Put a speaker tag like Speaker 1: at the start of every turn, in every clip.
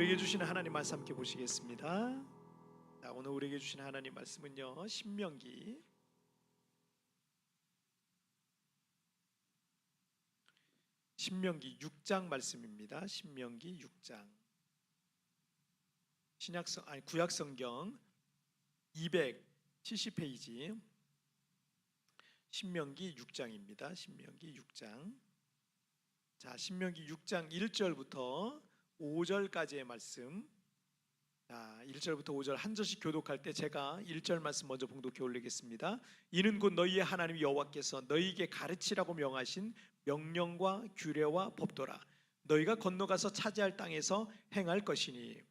Speaker 1: 우리에게 주신 하나님 말씀 함께 보시겠습니다. 자, 오늘 우리에게 주신 하나님 말씀은요, 신명기 6장 말씀입니다. 신명기 6장. 구약 성경 270페이지 신명기 6장입니다. 신명기 6장. 자, 신명기 6장 1절부터 5절까지의 말씀. 자, 1절부터 5절 한 절씩 교독할 때 제가 1절 말씀 먼저 봉독해 올리겠습니다. 이는 곧 너희의 하나님 여호와께서 너희에게 가르치라고 명하신 명령과 규례와 법도라. 너희가 건너가서 차지할 땅에서 행할 것이니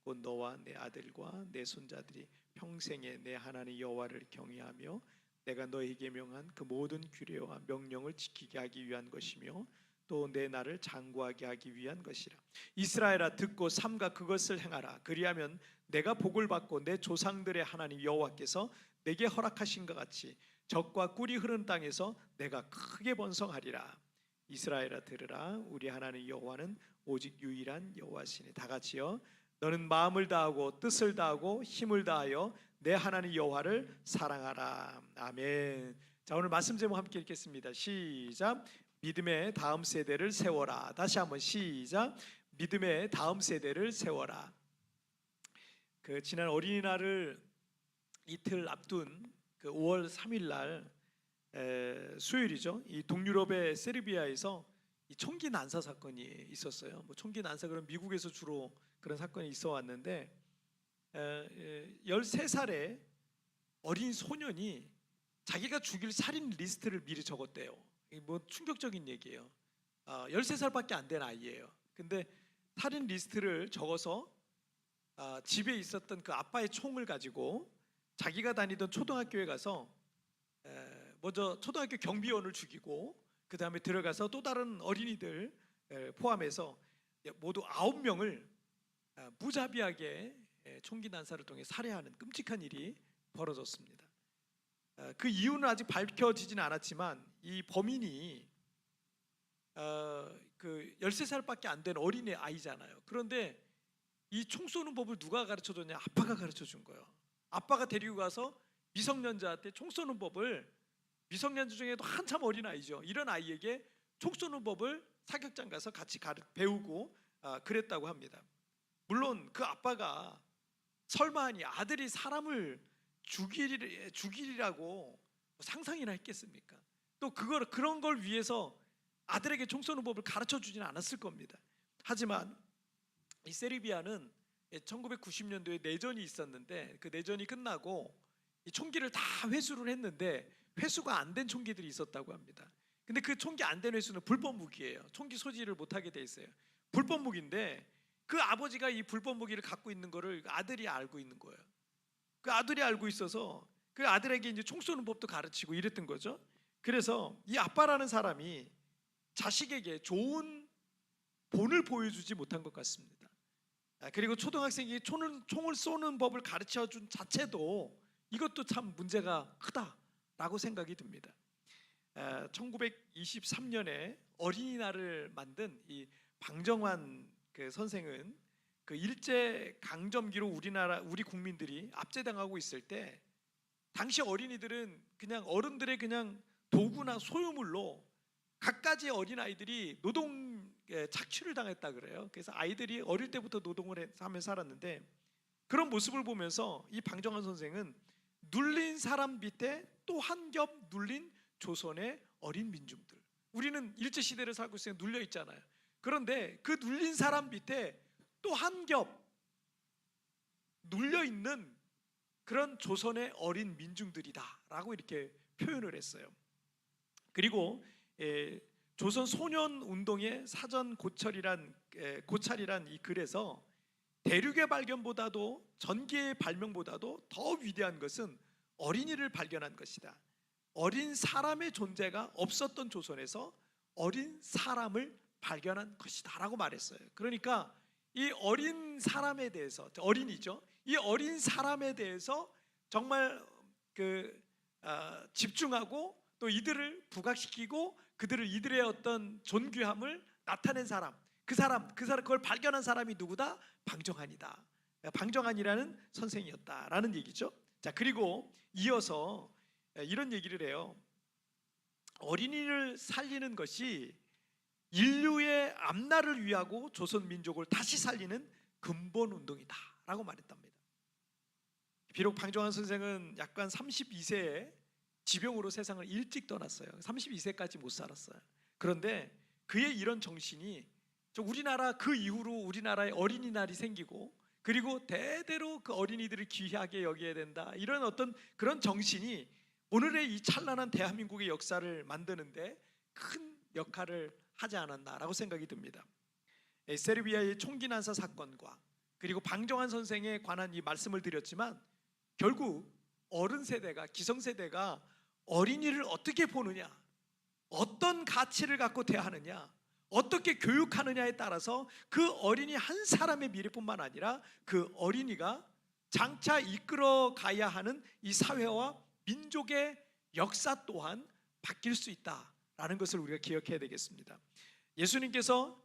Speaker 1: 곧 너와 내 아들과 내 손자들이 평생에 내 하나님 여호와를 경외하며 내가 너희에게 명한 그 모든 규례와 명령을 지키게 하기 위한 것이며 또 내 나를 장구하게 하기 위한 것이라. 이스라엘아, 듣고 삼가 그것을 행하라. 그리하면 내가 복을 받고 내 조상들의 하나님 여호와께서 내게 허락하신 것 같이 적과 꿀이 흐르는 땅에서 내가 크게 번성하리라. 이스라엘아, 들으라. 우리 하나님 여호와는 오직 유일한 여호와시니. 다 같이요. 너는 마음을 다하고 뜻을 다하고 힘을 다하여 내 하나님 여호와를 사랑하라. 아멘. 자, 오늘 말씀 제목 함께 읽겠습니다. 시작. 믿음의 다음 세대를 세워라. 다시 한번 시작. 믿음의 다음 세대를 세워라. 그 지난 어린이날을 이틀 앞둔 그 5월 3일 날 수요일이죠. 이 동유럽의 세르비아에서 이 총기 난사 사건이 있었어요. 뭐 총기 난사 그런 미국에서 주로 그런 사건이 있어 왔는데 13살의 어린 소년이 자기가 죽일 살인 리스트를 미리 적었대요. 뭐 충격적인 얘기예요. 13살밖에 안 된 아이예요. 근데 살인 리스트를 적어서 집에 있었던 그 아빠의 총을 가지고 자기가 다니던 초등학교에 가서 먼저 초등학교 경비원을 죽이고 그 다음에 들어가서 또 다른 어린이들 포함해서 모두 9명을 무자비하게 총기 난사를 통해 살해하는 끔찍한 일이 벌어졌습니다. 그 이유는 아직 밝혀지지는 않았지만 이 범인이 그 13살밖에 안 된 어린애 아이잖아요. 그런데 이 총 쏘는 법을 누가 가르쳐줬냐? 아빠가 가르쳐준 거예요. 아빠가 데리고 가서 미성년자한테 총 쏘는 법을, 미성년자 중에도 한참 어린 아이죠, 이런 아이에게 총 쏘는 법을 사격장 가서 같이 배우고 그랬다고 합니다. 물론 그 아빠가 설마하니 아들이 사람을 죽이리라고 상상이나 했겠습니까? 또 그런 걸 위해서 아들에게 총 쏘는 법을 가르쳐 주지는 않았을 겁니다. 하지만 이 세르비아는 1990년도에 내전이 있었는데 그 내전이 끝나고 이 총기를 다 회수를 했는데 회수가 안 된 총기들이 있었다고 합니다. 근데 그 총기 안 된 회수는 불법 무기예요. 총기 소지를 못하게 돼 있어요. 불법 무기인데 그 아버지가 이 불법 무기를 갖고 있는 거를 아들이 알고 있는 거예요. 그 아들이 알고 있어서 그 아들에게 이제 총 쏘는 법도 가르치고 이랬던 거죠. 그래서 이 아빠라는 사람이 자식에게 좋은 본을 보여주지 못한 것 같습니다. 그리고 초등학생이 총을 쏘는 법을 가르쳐준 자체도 이것도 참 문제가 크다라고 생각이 듭니다. 1923년에 어린이날을 만든 이 방정환 그 선생은 그 일제 강점기로 우리 국민들이 압제당하고 있을 때 당시 어린이들은 그냥 어른들의 그냥 도구나 소유물로 갖가지 어린아이들이 노동 착취를 당했다 그래요. 그래서 아이들이 어릴 때부터 노동을 하며 살았는데 그런 모습을 보면서 이 방정환 선생은 눌린 사람 밑에 또 한 겹 눌린 조선의 어린 민중들, 우리는 일제시대를 살고 있으니까 눌려 있잖아요. 그런데 그 눌린 사람 밑에 또 한 겹 눌려 있는 그런 조선의 어린 민중들이다라고 이렇게 표현을 했어요. 그리고 조선 소년 운동의 사전 고찰이란 이 글에서 대륙의 발견보다도 전기의 발명보다도 더 위대한 것은 어린이를 발견한 것이다. 어린 사람의 존재가 없었던 조선에서 어린 사람을 발견한 것이다 라고 말했어요. 그러니까 이 어린 사람에 대해서, 어린이죠, 이 어린 사람에 대해서 정말 집중하고 또 이들을 부각시키고 이들의 어떤 존귀함을 나타낸 사람, 그걸 발견한 사람이 누구다? 방정환이다. 방정환이라는 선생이었다라는 얘기죠. 자, 그리고 이어서 이런 얘기를 해요. 어린이를 살리는 것이 인류의 앞날을 위하고 조선 민족을 다시 살리는 근본 운동이다라고 말했답니다. 비록 방정환 선생은 약간 32세에 지병으로 세상을 일찍 떠났어요. 32세까지 못 살았어요. 그런데 그의 이런 정신이 우리나라 그 이후로 우리나라에 어린이날이 생기고 그리고 대대로 그 어린이들을 귀하게 여겨야 된다, 이런 어떤 그런 정신이 오늘의 이 찬란한 대한민국의 역사를 만드는데 큰 역할을 하지 않았나라고 생각이 듭니다. 세르비아의 총기 난사 사건과 그리고 방정환 선생에 관한 이 말씀을 드렸지만 결국 어른 세대가, 기성세대가 어린이를 어떻게 보느냐, 어떤 가치를 갖고 대하느냐, 어떻게 교육하느냐에 따라서 그 어린이 한 사람의 미래뿐만 아니라 그 어린이가 장차 이끌어 가야 하는 이 사회와 민족의 역사 또한 바뀔 수 있다라는 것을 우리가 기억해야 되겠습니다. 예수님께서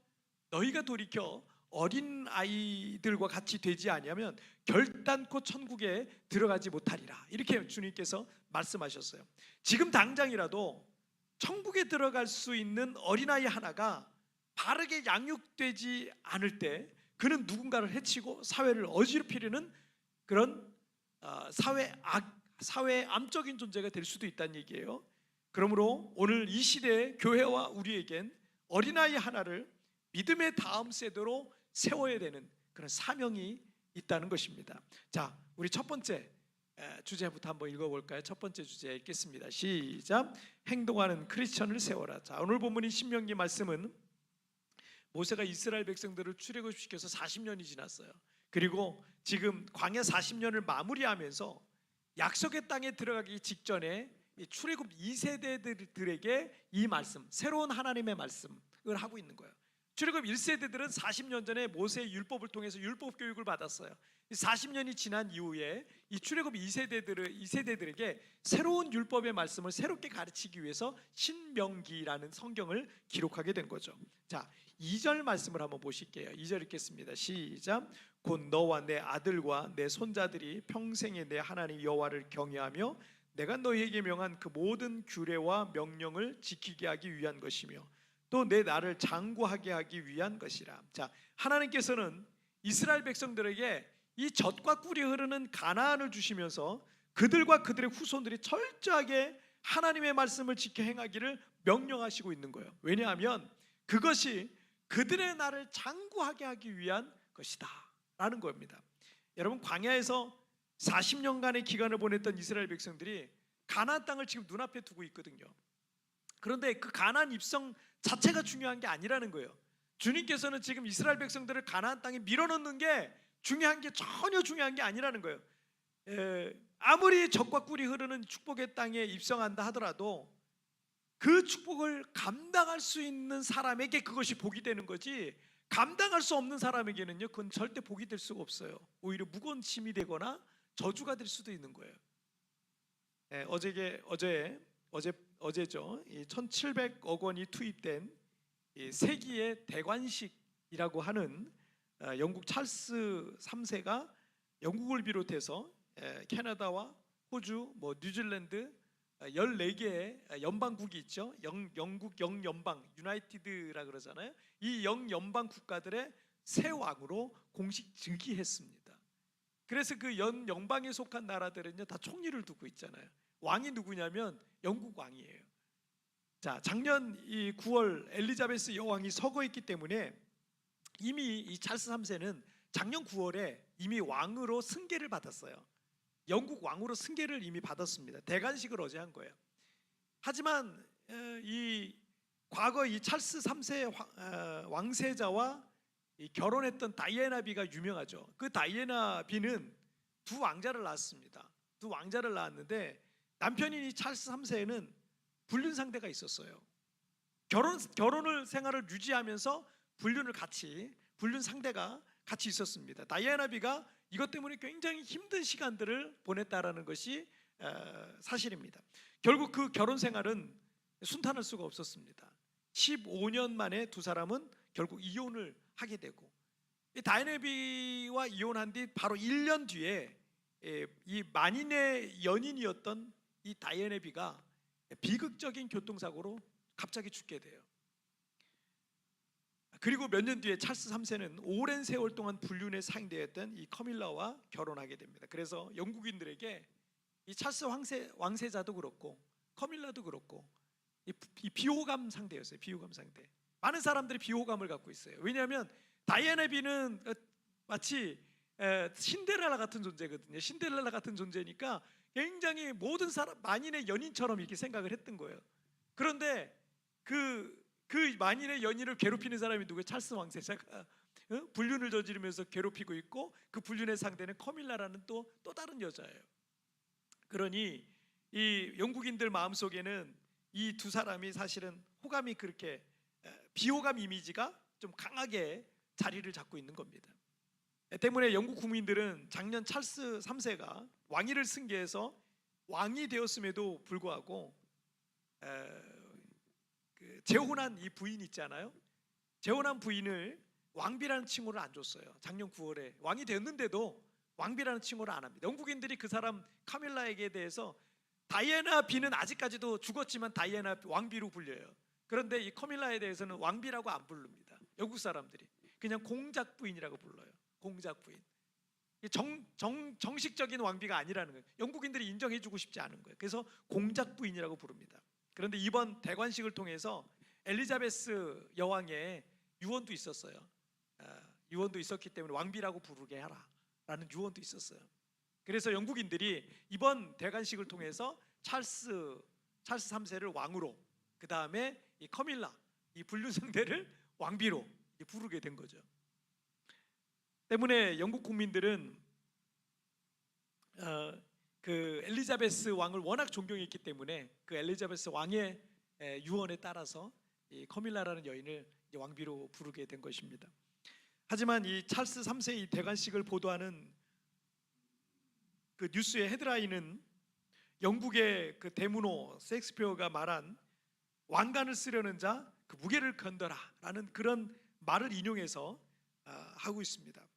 Speaker 1: 너희가 돌이켜 어린 아이들과 같이 되지 아니하면 결단코 천국에 들어가지 못하리라, 이렇게 주님께서 말씀하셨어요. 지금 당장이라도 천국에 들어갈 수 있는 어린아이 하나가 바르게 양육되지 않을 때 그는 누군가를 해치고 사회를 어지럽히려는 그런 사회의 암적인 존재가 될 수도 있다는 얘기예요. 그러므로 오늘 이 시대의 교회와 우리에겐 어린아이 하나를 믿음의 다음 세대로 세워야 되는 그런 사명이 있다는 것입니다. 자, 우리 첫 번째 주제부터 한번 읽어볼까요? 첫 번째 주제 읽겠습니다. 시작. 행동하는 크리스천을 세워라. 자, 오늘 본문인 신명기 말씀은 모세가 이스라엘 백성들을 출애굽시켜서 40년이 지났어요. 그리고 지금 광야 40년을 마무리하면서 약속의 땅에 들어가기 직전에 출애굽 2세대들에게 이 말씀, 새로운 하나님의 말씀을 하고 있는 거예요. 출애굽 1세대들은 40년 전에 모세의 율법을 통해서 율법 교육을 받았어요. 40년이 지난 이후에 이 출애굽 2세대들에게 새로운 율법의 말씀을 새롭게 가르치기 위해서 신명기라는 성경을 기록하게 된 거죠. 자, 2절 말씀을 한번 보실게요. 2절 읽겠습니다. 시작. 곧 너와 내 아들과 내 손자들이 평생에 내 하나님 여호와를 경외하며 내가 너희에게 명한 그 모든 규례와 명령을 지키게 하기 위한 것이며 또 내 나를 장구하게 하기 위한 것이라. 자, 하나님께서는 이스라엘 백성들에게 이 젖과 꿀이 흐르는 가나안을 주시면서 그들과 그들의 후손들이 철저하게 하나님의 말씀을 지켜 행하기를 명령하시고 있는 거예요. 왜냐하면 그것이 그들의 나를 장구하게 하기 위한 것이다 라는 겁니다. 여러분, 광야에서 40년간의 기간을 보냈던 이스라엘 백성들이 가나안 땅을 지금 눈앞에 두고 있거든요. 그런데 그 가나안 입성 자체가 중요한 게 아니라는 거예요. 주님께서는 지금 이스라엘 백성들을 가나안 땅에 밀어넣는 게 중요한 게 전혀 중요한 게 아니라는 거예요. 아무리 젖과 꿀이 흐르는 축복의 땅에 입성한다 하더라도 그 축복을 감당할 수 있는 사람에게 그것이 복이 되는 거지, 감당할 수 없는 사람에게는요 그건 절대 복이 될 수가 없어요. 오히려 무거운 짐이 되거나 저주가 될 수도 있는 거예요. 어제죠. 1,700억 원이 투입된 세기의 대관식이라고 하는 영국 찰스 3세가 영국을 비롯해서 캐나다와 호주, 뉴질랜드 14개의 연방국이 있죠. 영국 영연방 유나이티드라 그러잖아요. 이 영연방 국가들의 새 왕으로 공식 즉위했습니다. 그래서 그 연방에 속한 나라들은요 다 총리를 두고 있잖아요. 왕이 누구냐면 영국 왕이에요. 자, 작년 이 9월 엘리자베스 여왕이 서거했기 때문에 이미 이 찰스 3세는 작년 9월에 이미 왕으로 승계를 받았어요. 영국 왕으로 승계를 이미 받았습니다. 대관식을 어제 한 거예요. 하지만 이 과거 이 찰스 3세 왕세자와 결혼했던 다이애나 비가 유명하죠. 그 다이애나 비는 두 왕자를 낳았습니다. 두 왕자를 낳았는데 남편인 이 찰스 3세에는 불륜 상대가 있었어요. 결혼을 생활을 유지하면서 불륜 상대가 같이 있었습니다. 다이애나 비가 이것 때문에 굉장히 힘든 시간들을 보냈다라는 것이 사실입니다. 결국 그 결혼 생활은 순탄할 수가 없었습니다. 15년 만에 두 사람은 결국 이혼을 하게 되고, 이 다이애나비와 이혼한 뒤 바로 1년 뒤에 이 만인의 연인이었던 이 다이애나비가 비극적인 교통사고로 갑자기 죽게 돼요. 그리고 몇 년 뒤에 찰스 3세는 오랜 세월 동안 불륜에 사형되었던 이 커밀라와 결혼하게 됩니다. 그래서 영국인들에게 이 찰스 왕세자도 그렇고 커밀라도 그렇고 이 비호감 상대였어요. 비호감 상대. 많은 사람들이 비호감을 갖고 있어요. 왜냐하면 다이애나비는 마치 신데렐라 같은 존재거든요. 신데렐라 같은 존재니까 굉장히 모든 사람 만인의 연인처럼 이렇게 생각을 했던 거예요. 그런데 그 만인의 연인을 괴롭히는 사람이 누구예요? 찰스 왕세자가 불륜을 저지르면서 괴롭히고 있고, 그 불륜의 상대는 커밀라라는 또 다른 여자예요. 그러니 이 영국인들 마음속에는 이 두 사람이 사실은 호감이 그렇게 비호감 이미지가 좀 강하게 자리를 잡고 있는 겁니다. 때문에 영국 국민들은 작년 찰스 3세가 왕위를 승계해서 왕이 되었음에도 불구하고 재혼한 이 부인 있잖아요. 재혼한 부인을 왕비라는 칭호를 안 줬어요. 작년 9월에 왕이 됐는데도 왕비라는 칭호를 안 합니다. 영국인들이 그 사람 카밀라에게 대해서 다이애나 비는 아직까지도 죽었지만 다이애나 왕비로 불려요. 그런데 이 커밀라에 대해서는 왕비라고 안 부릅니다. 영국 사람들이 그냥 공작 부인이라고 불러요. 공작 부인. 정식적인 왕비가 아니라는 거예요. 영국인들이 인정해주고 싶지 않은 거예요. 그래서 공작 부인이라고 부릅니다. 그런데 이번 대관식을 통해서 엘리자베스 여왕의 유언도 있었어요. 유언도 있었기 때문에 왕비라고 부르게 하라라는 유언도 있었어요. 그래서 영국인들이 이번 대관식을 통해서 찰스 3세를 왕으로, 그 다음에 이 커밀라, 이 불륜 상대를 왕비로 부르게 된 거죠. 때문에 영국 국민들은 그 엘리자베스 왕을 워낙 존경했기 때문에 그 엘리자베스 왕의 유언에 따라서 이 커밀라라는 여인을 왕비로 부르게 된 것입니다. 하지만 이 찰스 3세 이 대관식을 보도하는 그 뉴스의 헤드라인은 영국의 그 대문호 셰익스피어가 말한 왕관을 쓰려는 자 그 무게를 건더라라는 그런 말을 인용해서 하고 있습니다.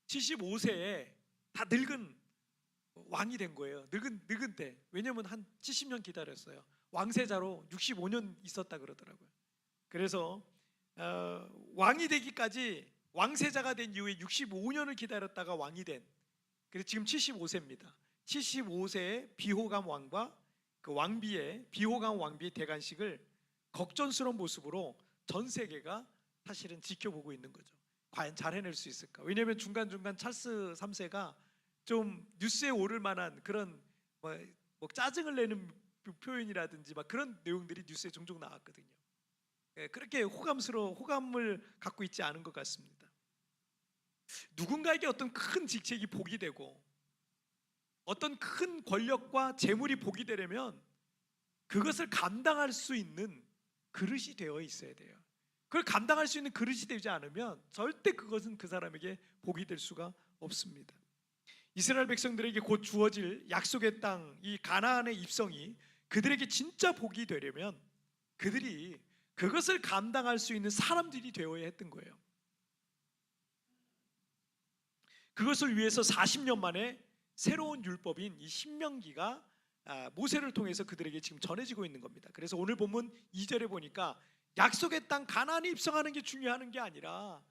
Speaker 1: 75세에 다 늙은 왕이 된 거예요. 늙은 때. 왜냐하면 한 70년 기다렸어요. 왕세자로 65년 있었다 그러더라고요. 그래서 왕이 되기까지, 왕세자가 된 이후에 65년을 기다렸다가 왕이 된, 그래서 지금 75세입니다. 75세의 비호감 왕과 그 왕비의 비호감 왕비의 대관식을 걱정스러운 모습으로 전 세계가 사실은 지켜보고 있는 거죠. 과연 잘 해낼 수 있을까? 왜냐하면 중간중간 찰스 3세가 좀 뉴스에 오를 만한 그런 뭐 짜증을 내는 표현이라든지 막 그런 내용들이 뉴스에 종종 나왔거든요. 그렇게 호감을 갖고 있지 않은 것 같습니다. 누군가에게 어떤 큰 직책이 복이 되고 어떤 큰 권력과 재물이 복이 되려면 그것을 감당할 수 있는 그릇이 되어 있어야 돼요. 그걸 감당할 수 있는 그릇이 되지 않으면 절대 그것은 그 사람에게 복이 될 수가 없습니다. 이스라엘 백성들에게 곧 주어질 약속의 땅, 이 가나안의 입성이 그들에게 진짜 복이 되려면 그들이 그것을 감당할 수 있는 사람들이 되어야 했던 거예요. 그것을 위해서 40년 만에 새로운 율법인 이 신명기가 모세를 통해서 그들에게 지금 전해지고 있는 겁니다. 그래서 오늘 본문 2절에 보니까 약속의 땅 가나안에 입성하는 게 중요한 게 아니라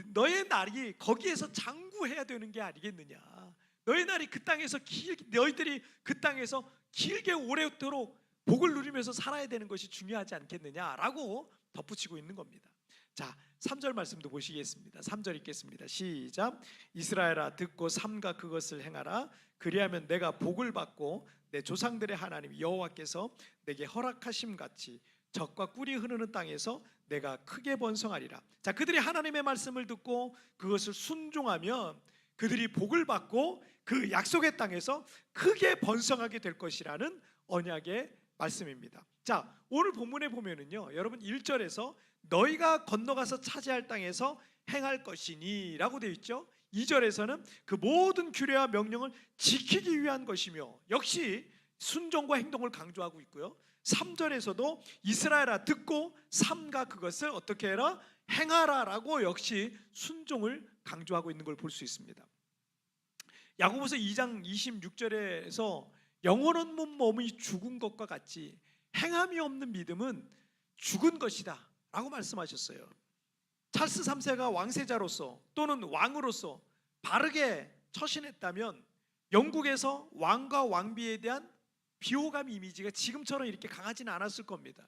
Speaker 1: 너의 날이 거기에서 장구해야 되는 게 아니겠느냐. 너의 날이 그 땅에서 너희들이 그 땅에서 길게 오래도록 복을 누리면서 살아야 되는 것이 중요하지 않겠느냐라고 덧붙이고 있는 겁니다. 자, 3절 말씀도 보시겠습니다. 3절 읽겠습니다. 시작. 이스라엘아 듣고 삼가 그것을 행하라. 그리하면 내가 복을 받고 내 조상들의 하나님 여호와께서 내게 허락하심 같이 젖과 꿀이 흐르는 땅에서 내가 크게 번성하리라. 자, 그들이 하나님의 말씀을 듣고 그것을 순종하면 그들이 복을 받고 그 약속의 땅에서 크게 번성하게 될 것이라는 언약의 말씀입니다. 자, 오늘 본문에 보면은요, 여러분 1절에서 너희가 건너가서 차지할 땅에서 행할 것이니 라고 되어 있죠. 2절에서는 그 모든 규례와 명령을 지키기 위한 것이며, 역시 순종과 행동을 강조하고 있고요. 3절에서도 이스라엘아 듣고 삼가 그것을 어떻게 해라? 행하라라고 역시 순종을 강조하고 있는 걸 볼 수 있습니다. 야고보서 2장 26절에서 영혼 없는 몸이 죽은 것과 같이 행함이 없는 믿음은 죽은 것이다 라고 말씀하셨어요. 찰스 3세가 왕세자로서 또는 왕으로서 바르게 처신했다면 영국에서 왕과 왕비에 대한 비호감 이미지가 지금처럼 이렇게 강하지는 않았을 겁니다.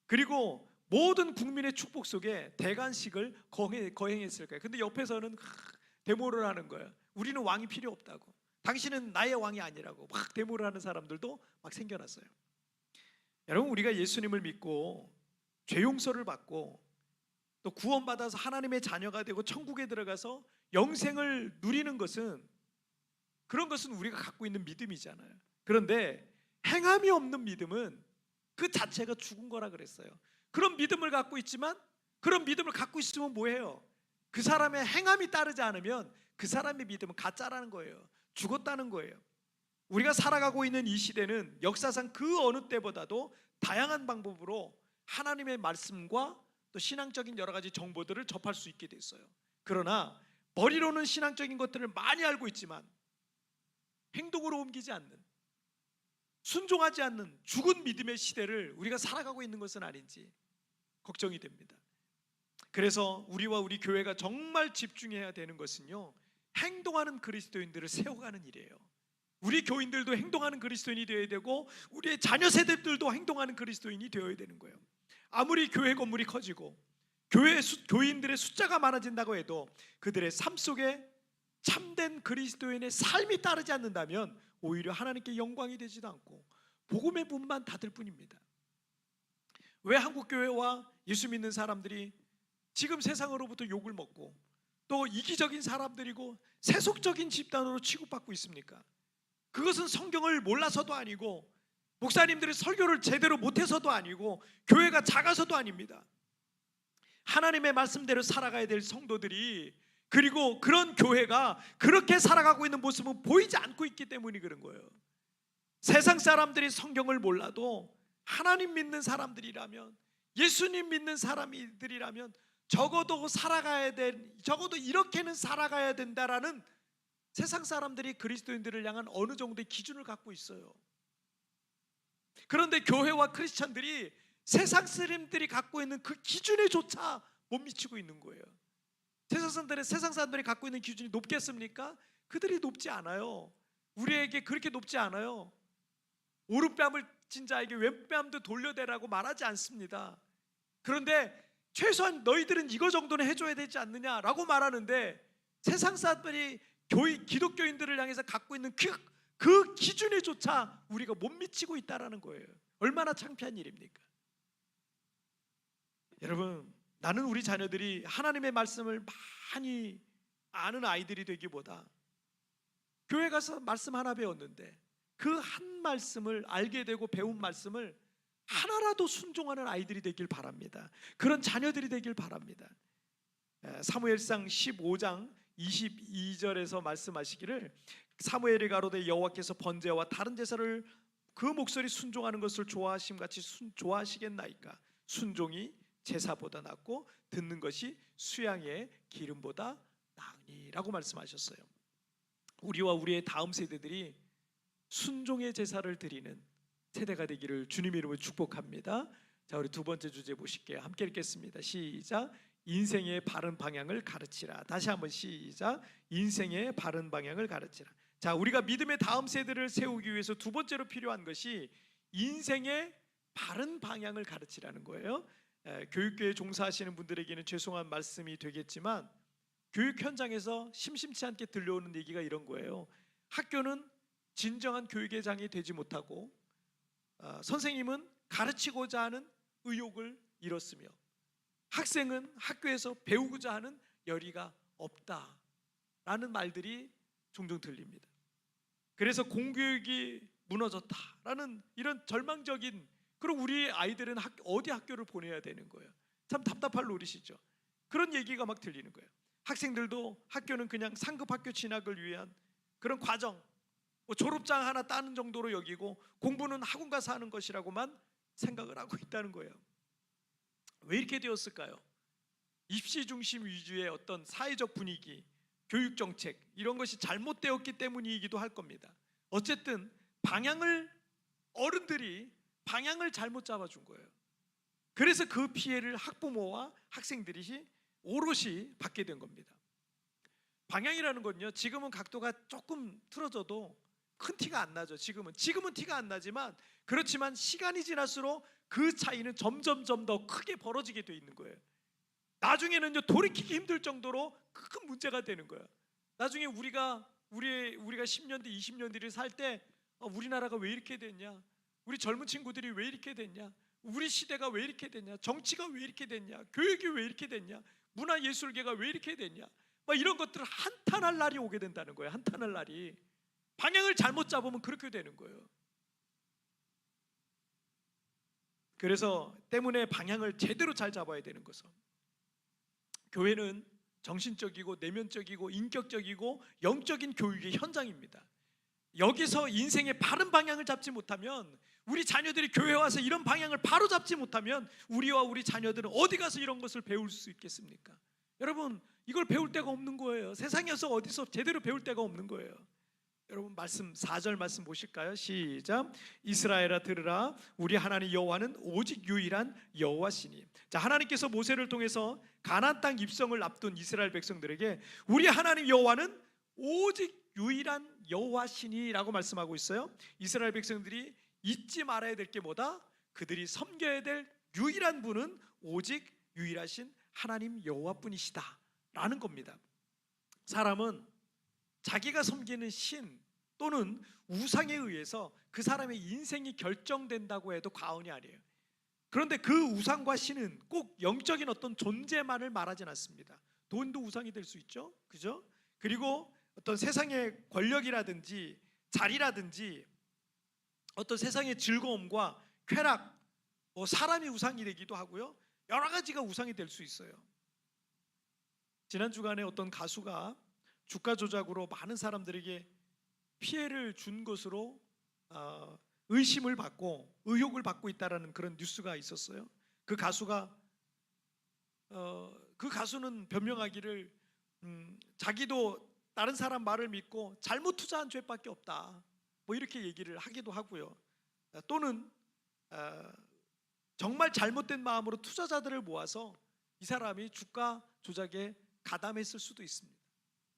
Speaker 1: 그리고 모든 국민의 축복 속에 대관식을 거행했을 거예요. 근데 옆에서는 데모를 하는 거예요. 우리는 왕이 필요 없다고, 당신은 나의 왕이 아니라고 막 데모를 하는 사람들도 막 생겨났어요. 여러분, 우리가 예수님을 믿고 죄 용서를 받고 또 구원받아서 하나님의 자녀가 되고 천국에 들어가서 영생을 누리는 것은, 그런 것은 우리가 갖고 있는 믿음이잖아요. 그런데 행함이 없는 믿음은 그 자체가 죽은 거라 그랬어요. 그런 믿음을 갖고 있지만, 그런 믿음을 갖고 있으면 뭐예요? 그 사람의 행함이 따르지 않으면 그 사람의 믿음은 가짜라는 거예요. 죽었다는 거예요. 우리가 살아가고 있는 이 시대는 역사상 그 어느 때보다도 다양한 방법으로 하나님의 말씀과 또 신앙적인 여러 가지 정보들을 접할 수 있게 됐어요. 그러나 머리로는 신앙적인 것들을 많이 알고 있지만 행동으로 옮기지 않는, 순종하지 않는 죽은 믿음의 시대를 우리가 살아가고 있는 것은 아닌지 걱정이 됩니다. 그래서 우리와 우리 교회가 정말 집중해야 되는 것은요, 행동하는 그리스도인들을 세워가는 일이에요. 우리 교인들도 행동하는 그리스도인이 되어야 되고 우리의 자녀 세대들도 행동하는 그리스도인이 되어야 되는 거예요. 아무리 교회 건물이 커지고 교인들의 숫자가 많아진다고 해도 그들의 삶 속에 참된 그리스도인의 삶이 따르지 않는다면 오히려 하나님께 영광이 되지도 않고 복음의 문만 닫을 뿐입니다. 왜 한국교회와 예수 믿는 사람들이 지금 세상으로부터 욕을 먹고 또 이기적인 사람들이고 세속적인 집단으로 취급받고 있습니까? 그것은 성경을 몰라서도 아니고 목사님들이 설교를 제대로 못해서도 아니고 교회가 작아서도 아닙니다. 하나님의 말씀대로 살아가야 될 성도들이, 그리고 그런 교회가 그렇게 살아가고 있는 모습은 보이지 않고 있기 때문이 그런 거예요. 세상 사람들이 성경을 몰라도 하나님 믿는 사람들이라면, 예수님 믿는 사람들이라면 적어도 적어도 이렇게는 살아가야 된다라는 세상 사람들이 그리스도인들을 향한 어느 정도의 기준을 갖고 있어요. 그런데 교회와 크리스찬들이 세상 사람들이 갖고 있는 그 기준에조차 못 미치고 있는 거예요. 세상 사람들이 갖고 있는 기준이 높겠습니까? 그들이 높지 않아요. 우리에게 그렇게 높지 않아요. 오른뺨을 친 자에게 왼뺨도 돌려대라고 말하지 않습니다. 그런데 최소한 너희들은 이거 정도는 해줘야 되지 않느냐라고 말하는데, 세상 사람들이 기독교인들을 향해서 갖고 있는 그 기준에조차 우리가 못 미치고 있다는 거예요. 얼마나 창피한 일입니까? 여러분, 나는 우리 자녀들이 하나님의 말씀을 많이 아는 아이들이 되기보다 교회 가서 말씀 하나 배웠는데 그 한 말씀을 알게 되고 배운 말씀을 하나라도 순종하는 아이들이 되길 바랍니다. 그런 자녀들이 되길 바랍니다. 사무엘상 15장 22절에서 말씀하시기를, 사무엘이 가로되 여호와께서 번제와 다른 제사를 그 목소리 순종하는 것을 좋아하심 같이 좋아하시겠나이까? 순종이 제사보다 낫고 듣는 것이 수양의 기름보다 나으니라고 말씀하셨어요. 우리와 우리의 다음 세대들이 순종의 제사를 드리는 세대가 되기를 주님의 이름으로 축복합니다. 자, 우리 두 번째 주제 보실게요. 함께 읽겠습니다. 시작. 인생의 바른 방향을 가르치라. 다시 한번 시작. 인생의 바른 방향을 가르치라. 자, 우리가 믿음의 다음 세대를 세우기 위해서 두 번째로 필요한 것이 인생의 바른 방향을 가르치라는 거예요. 교육계에 종사하시는 분들에게는 죄송한 말씀이 되겠지만 교육 현장에서 심심치 않게 들려오는 얘기가 이런 거예요. 학교는 진정한 교육의 장이 되지 못하고 선생님은 가르치고자 하는 의욕을 잃었으며 학생은 학교에서 배우고자 하는 열의가 없다라는 말들이 종종 들립니다. 그래서 공교육이 무너졌다라는 이런 절망적인, 그럼 우리 아이들은 어디 학교를 보내야 되는 거예요? 참 답답할 노릇이죠. 그런 얘기가 막 들리는 거예요. 학생들도 학교는 그냥 상급 학교 진학을 위한 그런 과정, 뭐 졸업장 하나 따는 정도로 여기고 공부는 학원 가서 하는 것이라고만 생각을 하고 있다는 거예요. 왜 이렇게 되었을까요? 입시 중심 위주의 어떤 사회적 분위기, 교육 정책 이런 것이 잘못되었기 때문이기도 할 겁니다. 어쨌든 어른들이 방향을 잘못 잡아준 거예요. 그래서 그 피해를 학부모와 학생들이 오롯이 받게 된 겁니다. 방향이라는 건요, 지금은 각도가 조금 틀어져도 큰 티가 안 나죠. 지금은 티가 안 나지만, 그렇지만 시간이 지날수록 그 차이는 점점 더 크게 벌어지게 돼 있는 거예요. 나중에는요, 돌이키기 힘들 정도로 큰 문제가 되는 거예요. 나중에 우리가 10년 뒤 20년 뒤를 살 때 우리나라가 왜 이렇게 됐냐, 우리 젊은 친구들이 왜 이렇게 됐냐, 우리 시대가 왜 이렇게 됐냐, 정치가 왜 이렇게 됐냐, 교육이 왜 이렇게 됐냐, 문화예술계가 왜 이렇게 됐냐, 막 이런 것들을 한탄할 날이 오게 된다는 거예요. 한탄할 날이. 방향을 잘못 잡으면 그렇게 되는 거예요. 그래서 때문에 방향을 제대로 잘 잡아야 되는 것은, 교회는 정신적이고 내면적이고 인격적이고 영적인 교육의 현장입니다. 여기서 인생의 바른 방향을 잡지 못하면, 우리 자녀들이 교회에 와서 이런 방향을 바로 잡지 못하면 우리와 우리 자녀들은 어디 가서 이런 것을 배울 수 있겠습니까? 여러분, 이걸 배울 데가 없는 거예요. 세상에서 어디서 제대로 배울 데가 없는 거예요. 여러분, 4절 말씀 보실까요? 시작. 이스라엘아 들으라, 우리 하나님 여호와는 오직 유일한 여호와시니. 자, 하나님께서 모세를 통해서 가나안 땅 입성을 앞둔 이스라엘 백성들에게 우리 하나님 여호와는 오직 유일한 여호와시니라고 말씀하고 있어요. 이스라엘 백성들이 잊지 말아야 될 게 뭐다? 그들이 섬겨야 될 유일한 분은 오직 유일하신 하나님 여호와뿐이시다 라는 겁니다. 사람은 자기가 섬기는 신 또는 우상에 의해서 그 사람의 인생이 결정된다고 해도 과언이 아니에요. 그런데 그 우상과 신은 꼭 영적인 어떤 존재만을 말하진 않습니다. 돈도 우상이 될 수 있죠, 그죠? 그리고 어떤 세상의 권력이라든지 자리라든지 어떤 세상의 즐거움과 쾌락, 사람이 우상이 되기도 하고요, 여러 가지가 우상이 될 수 있어요. 지난 주간에 어떤 가수가 주가 조작으로 많은 사람들에게 피해를 준 것으로 의심을 받고 의혹을 받고 있다라는 그런 뉴스가 있었어요. 그 가수는 변명하기를 자기도 다른 사람 말을 믿고 잘못 투자한 죄밖에 없다, 뭐 이렇게 얘기를 하기도 하고요. 또는 정말 잘못된 마음으로 투자자들을 모아서 이 사람이 주가 조작에 가담했을 수도 있습니다.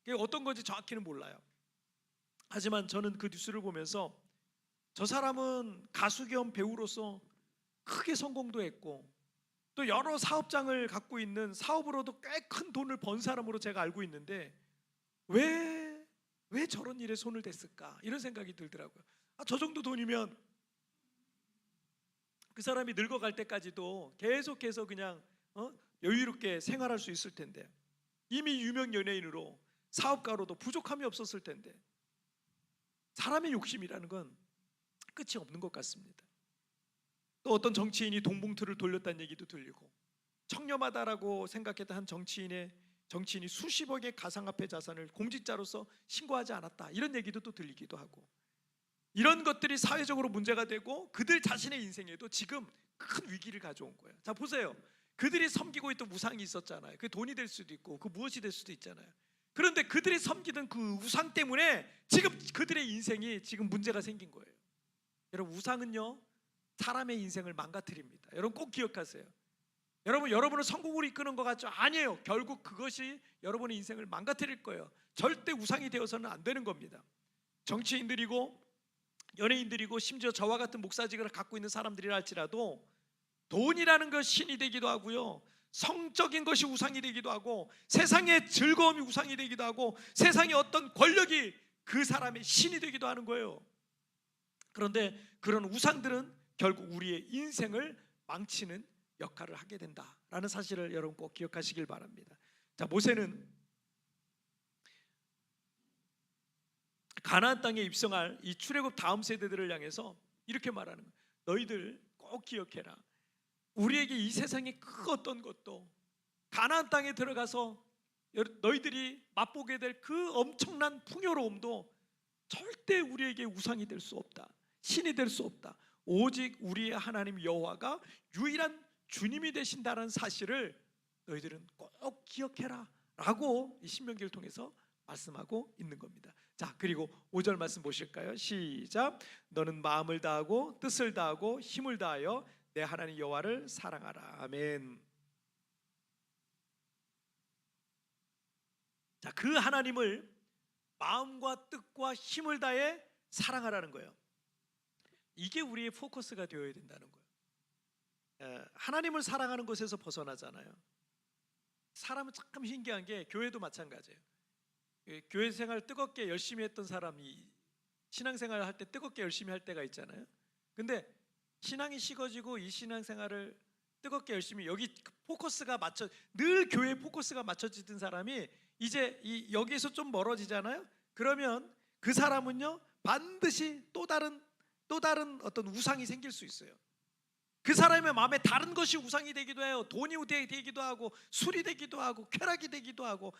Speaker 1: 그게 어떤 건지 정확히는 몰라요. 하지만 저는 그 뉴스를 보면서 저 사람은 가수 겸 배우로서 크게 성공도 했고 또 여러 사업장을 갖고 있는, 사업으로도 꽤 큰 돈을 번 사람으로 제가 알고 있는데 왜 저런 일에 손을 댔을까, 이런 생각이 들더라고요. 저 정도 돈이면 그 사람이 늙어갈 때까지도 계속해서 그냥 여유롭게 생활할 수 있을 텐데, 이미 유명 연예인으로 사업가로도 부족함이 없었을 텐데, 사람의 욕심이라는 건 끝이 없는 것 같습니다. 또 어떤 정치인이 동봉투를 돌렸다는 얘기도 들리고, 청렴하다라고 생각했던 한 정치인이 수십억의 가상화폐 자산을 공직자로서 신고하지 않았다, 이런 얘기도 또 들리기도 하고, 이런 것들이 사회적으로 문제가 되고 그들 자신의 인생에도 지금 큰 위기를 가져온 거예요. 자, 보세요. 그들이 섬기고 있던 우상이 있었잖아요. 그 돈이 될 수도 있고 그 무엇이 될 수도 있잖아요. 그런데 그들이 섬기던 그 우상 때문에 지금 그들의 인생이 지금 문제가 생긴 거예요. 여러분, 우상은요 사람의 인생을 망가뜨립니다. 여러분 꼭 기억하세요. 여러분을 성공으로 이끄는 것 같죠? 아니에요. 결국 그것이 여러분의 인생을 망가뜨릴 거예요. 절대 우상이 되어서는 안 되는 겁니다. 정치인들이고 연예인들이고 심지어 저와 같은 목사직을 갖고 있는 사람들이라 할지라도 돈이라는 것이 신이 되기도 하고요, 성적인 것이 우상이 되기도 하고, 세상의 즐거움이 우상이 되기도 하고, 세상의 어떤 권력이 그 사람의 신이 되기도 하는 거예요. 그런데 그런 우상들은 결국 우리의 인생을 망치는 역할을 하게 된다라는 사실을 여러분 꼭 기억하시길 바랍니다. 자, 모세는 가나안 땅에 입성할 이 출애굽 다음 세대들을 향해서 이렇게 말하는 거예요. 너희들 꼭 기억해라. 우리에게 이 세상의 그 어떤 것도 가나안 땅에 들어가서 너희들이 맛보게 될 그 엄청난 풍요로움도 절대 우리에게 우상이 될 수 없다, 신이 될 수 없다. 오직 우리의 하나님 여호와가 유일한 주님이 되신다는 사실을 너희들은 꼭 기억해라 라고 이 신명기를 통해서 말씀하고 있는 겁니다. 자, 그리고 5절 말씀 보실까요? 시작. 너는 마음을 다하고 뜻을 다하고 힘을 다하여 내 하나님 여호와를 사랑하라. 아멘. 자, 그 하나님을 마음과 뜻과 힘을 다해 사랑하라는 거예요. 이게 우리의 포커스가 되어야 된다는 거예요. 하나님을 사랑하는 것에서 벗어나잖아요. 사람은 참 신기한 게 교회도 마찬가지예요. 교회 생활 뜨겁게 열심히 했던 사람이 신앙생활 할 때 뜨겁게 열심히 할 때가 있잖아요. 근데 신앙이 식어지고 이 신앙생활을 뜨겁게 열심히 여기 포커스가 맞춰 늘 교회에 포커스가 맞춰지던 사람이 이제 여기에서 좀 멀어지잖아요. 그러면 그 사람은요 반드시 또 다른 어떤 우상이 생길 수 있어요. 그 사람의 마음에 다른 것이 우상이 되기도 해요. 돈이 되기도 하고 술이 되기도 하고 쾌락이 되기도 하고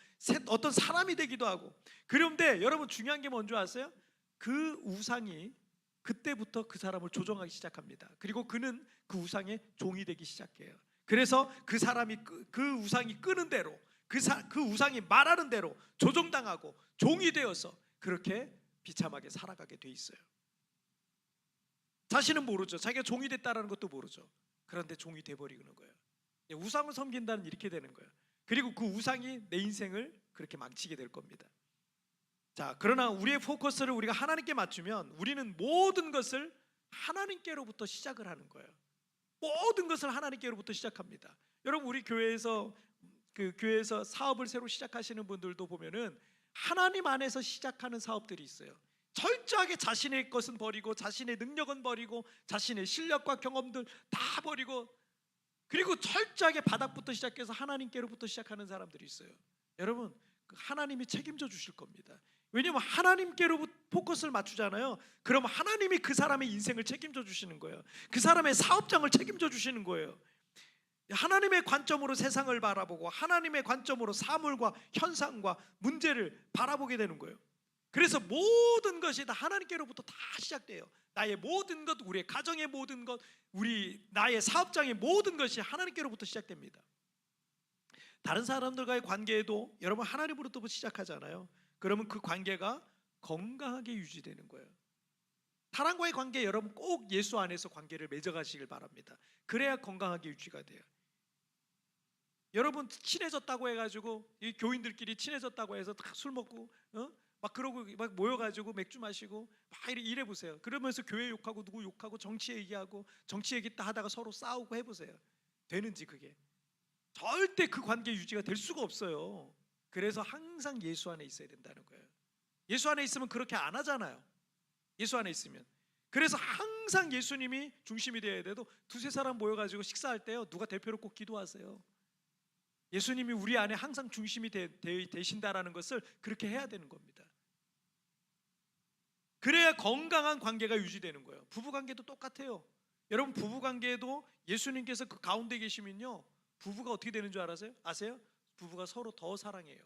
Speaker 1: 어떤 사람이 되기도 하고. 그런데 여러분 중요한 게 뭔지 아세요? 그 우상이 그때부터 그 사람을 조종하기 시작합니다. 그리고 그는 그 우상의 종이 되기 시작해요. 그래서 그 사람이 그 우상이 끄는 대로 그 우상이 말하는 대로 조종당하고 종이 되어서 그렇게 비참하게 살아가게 돼 있어요. 자신은 모르죠. 자기가 종이 됐다는 것도 모르죠. 그런데 종이 돼버리는 거예요. 우상을 섬긴다는 이렇게 되는 거예요. 그리고 그 우상이 내 인생을 그렇게 망치게 될 겁니다. 자, 그러나 우리의 포커스를 우리가 하나님께 맞추면 우리는 모든 것을 하나님께로부터 시작을 하는 거예요. 모든 것을 하나님께로부터 시작합니다. 여러분 우리 교회에서 교회에서 사업을 새로 시작하시는 분들도 보면은 하나님 안에서 시작하는 사업들이 있어요. 철저하게 자신의 것은 버리고 자신의 능력은 버리고 자신의 실력과 경험들 다 버리고 그리고 철저하게 바닥부터 시작해서 하나님께로부터 시작하는 사람들이 있어요. 여러분 하나님이 책임져 주실 겁니다. 왜냐하면 하나님께로부터 포커스를 맞추잖아요. 그럼 하나님이 그 사람의 인생을 책임져 주시는 거예요. 그 사람의 사업장을 책임져 주시는 거예요. 하나님의 관점으로 세상을 바라보고 하나님의 관점으로 사물과 현상과 문제를 바라보게 되는 거예요. 그래서 모든 것이 다 하나님께로부터 다 시작돼요. 나의 모든 것, 우리의 가정의 모든 것, 나의 사업장의 모든 것이 하나님께로부터 시작됩니다. 다른 사람들과의 관계에도 여러분 하나님으로부터 시작하잖아요. 그러면 그 관계가 건강하게 유지되는 거예요. 사람과의 관계 여러분 꼭 예수 안에서 관계를 맺어가시길 바랍니다. 그래야 건강하게 유지가 돼요. 여러분 친해졌다고 해가지고 이 교인들끼리 친해졌다고 해서 다 술 먹고 막 그러고 막 모여가지고 맥주 마시고 막 이래 보세요. 그러면서 교회 욕하고 누구 욕하고 정치 얘기하고 정치 얘기 다 하다가 서로 싸우고 해보세요. 되는지 그게 절대 그 관계 유지가 될 수가 없어요. 그래서 항상 예수 안에 있어야 된다는 거예요. 예수 안에 있으면 그렇게 안 하잖아요. 예수 안에 있으면. 그래서 항상 예수님이 중심이 되어야 돼도 두세 사람 모여가지고 식사할 때요 누가 대표로 꼭 기도하세요. 예수님이 우리 안에 항상 중심이 되신다라는 것을 그렇게 해야 되는 겁니다. 그래야 건강한 관계가 유지되는 거예요. 부부관계도 똑같아요. 여러분 부부관계에도 예수님께서 그 가운데 계시면요 부부가 어떻게 되는 줄 아세요? 부부가 서로 더 사랑해요.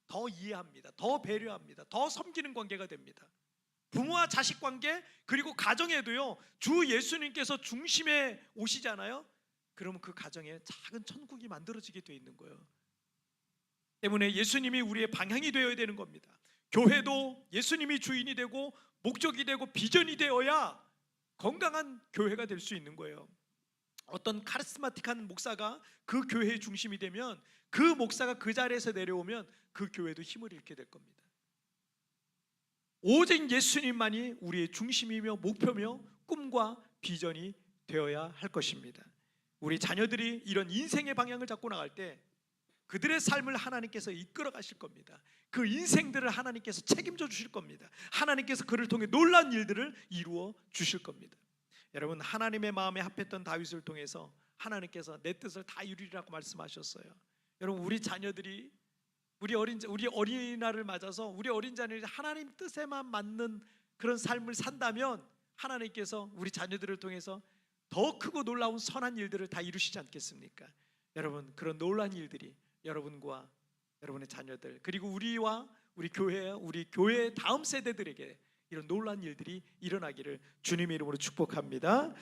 Speaker 1: 더 이해합니다. 더 배려합니다. 더 섬기는 관계가 됩니다. 부모와 자식 관계 그리고 가정에도요 주 예수님께서 중심에 오시잖아요. 그러면 그 가정에 작은 천국이 만들어지게 되어 있는 거예요. 때문에 예수님이 우리의 방향이 되어야 되는 겁니다. 교회도 예수님이 주인이 되고 목적이 되고 비전이 되어야 건강한 교회가 될 수 있는 거예요. 어떤 카리스마틱한 목사가 그 교회의 중심이 되면 그 목사가 그 자리에서 내려오면 그 교회도 힘을 잃게 될 겁니다. 오직 예수님만이 우리의 중심이며 목표며 꿈과 비전이 되어야 할 것입니다. 우리 자녀들이 이런 인생의 방향을 잡고 나갈 때 그들의 삶을 하나님께서 이끌어 가실 겁니다. 그 인생들을 하나님께서 책임져 주실 겁니다. 하나님께서 그를 통해 놀라운 일들을 이루어 주실 겁니다. 여러분 하나님의 마음에 합했던 다윗을 통해서 하나님께서 내 뜻을 다 이루리라고 말씀하셨어요. 여러분 우리 자녀들이 우리 어린이날을 맞아서 우리 어린 자녀들이 하나님 뜻에만 맞는 그런 삶을 산다면 하나님께서 우리 자녀들을 통해서 더 크고 놀라운 선한 일들을 다 이루시지 않겠습니까? 여러분 그런 놀라운 일들이 여러분과 여러분의 자녀들 그리고 우리와 우리 교회 다음 세대들에게 이런 놀라운 일들이 일어나기를 주님의 이름으로 축복합니다.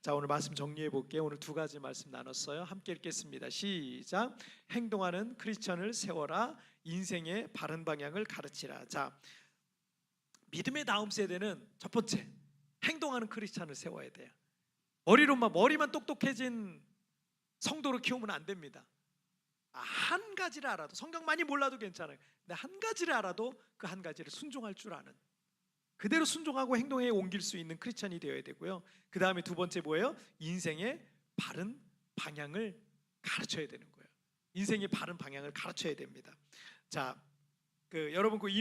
Speaker 1: 자, 오늘 말씀 정리해 볼게요. 오늘 두 가지 말씀 나눴어요. 함께 읽겠습니다. 시작. 행동하는 크리스천을 세워라. 인생의 바른 방향을 가르치라. 자, 믿음의 다음 세대는 첫 번째, 행동하는 크리스천을 세워야 돼요. 머리만 똑똑해진 성도로 키우면 안 됩니다. 한 가지를 알아도, 성경 많이 몰라도 괜찮아요. 근데 한 가지를 알아도 그 한 가지를 순종할 줄 아는, 그대로 순종하고 행동에 옮길 수 있는 크리스천이 되어야 되고요. 그 다음에 두 번째 뭐예요? 인생의 바른 방향을 가르쳐야 되는 거예요. 인생의 바른 방향을 가르쳐야 됩니다. 자, 여러분 이